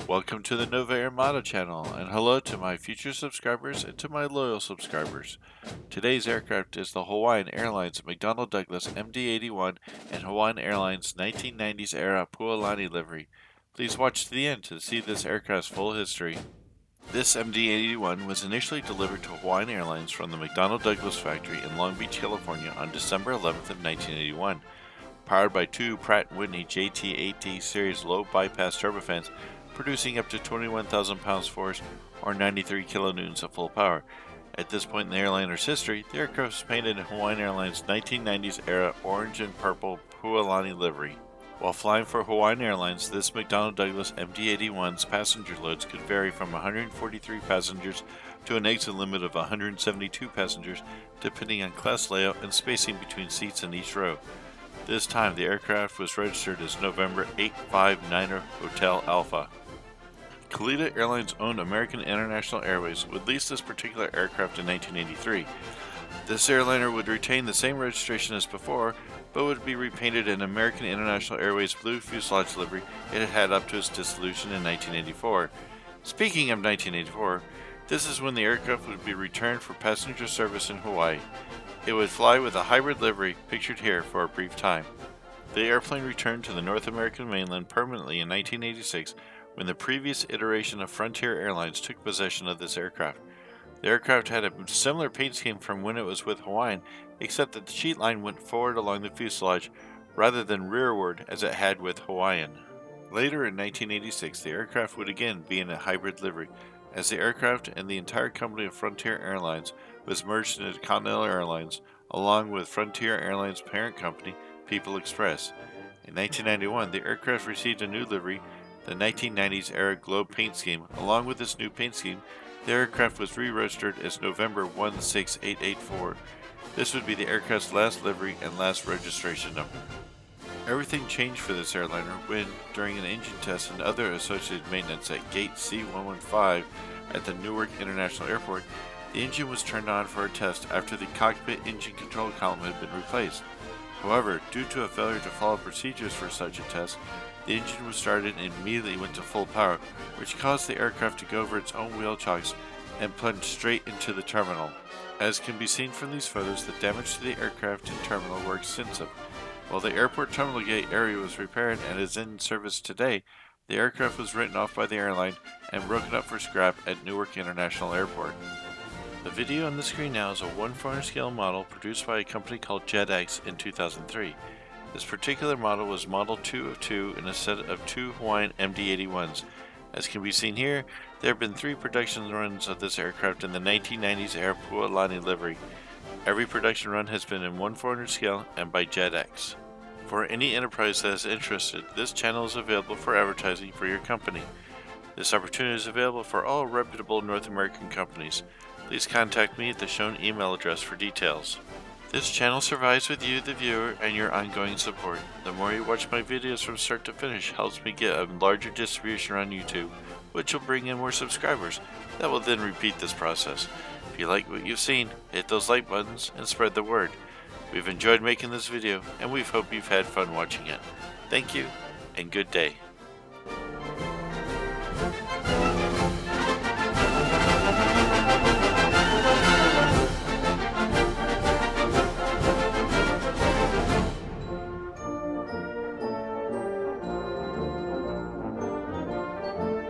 Welcome to the Nova Armada channel, and hello to my future subscribers and to my loyal subscribers. Today's aircraft is the Hawaiian Airlines McDonnell Douglas MD-81 and Hawaiian Airlines 1990s era Pualani livery. Please watch to the end to see this aircraft's full history. This MD-81 was initially delivered to Hawaiian Airlines from the McDonnell Douglas factory in Long Beach, California on December 11th of 1981. Powered by two Pratt Whitney JT8D series low bypass turbofans, producing up to 21,000 pounds-force or 93 kilonewtons of full power. At this point in the airliner's history, the aircraft was painted in Hawaiian Airlines 1990s era orange and purple Pualani livery. While flying for Hawaiian Airlines, this McDonnell Douglas MD-81's passenger loads could vary from 143 passengers to an exit limit of 172 passengers, depending on class layout and spacing between seats in each row. This time, the aircraft was registered as November 859HA Hotel Alpha. Kalitta Airlines owned American International Airways would lease this particular aircraft in 1983. This airliner would retain the same registration as before, but would be repainted in American International Airways blue fuselage livery it had had up to its dissolution in 1984. Speaking of 1984, this is when the aircraft would be returned for passenger service in Hawaii. It would fly with a hybrid livery pictured here for a brief time. The airplane returned to the North American mainland permanently in 1986 when the previous iteration of Frontier Airlines took possession of this aircraft. The aircraft had a similar paint scheme from when it was with Hawaiian, except that the sheet line went forward along the fuselage rather than rearward as it had with Hawaiian. Later in 1986, the aircraft would again be in a hybrid livery, as the aircraft and the entire company of Frontier Airlines was merged into Continental Airlines, along with Frontier Airlines' parent company, People Express. In 1991, the aircraft received a new livery, the 1990s era globe paint scheme. Along with this new paint scheme, the aircraft was re-registered as November 16884. This would be the aircraft's last livery and last registration number. Everything changed for this airliner when, during an engine test and other associated maintenance at Gate C115 at the Newark International Airport, the engine was turned on for a test after the cockpit engine control column had been replaced. However, due to a failure to follow procedures for such a test, the engine was started and immediately went to full power, which caused the aircraft to go over its own wheel chocks and plunge straight into the terminal. As can be seen from these photos, the damage to the aircraft and terminal were extensive. While the airport terminal gate area was repaired and is in service today, the aircraft was written off by the airline and broken up for scrap at Newark International Airport. The video on the screen now is a 1/400 scale model produced by a company called JetX in 2003. This particular model was Model 2 of 2 in a set of two Hawaiian MD-81s. As can be seen here, there have been 3 production runs of this aircraft in the 1990s era Pualani livery. Every production run has been in 1/400 scale and by JetX. For any enterprise that is interested, this channel is available for advertising for your company. This opportunity is available for all reputable North American companies. Please contact me at the shown email address for details. This channel survives with you, the viewer, and your ongoing support. The more you watch my videos from start to finish helps me get a larger distribution on YouTube, which will bring in more subscribers. That will then repeat this process. If you like what you've seen, hit those like buttons and spread the word. We've enjoyed making this video, and we hope you've had fun watching it. Thank you, and good day.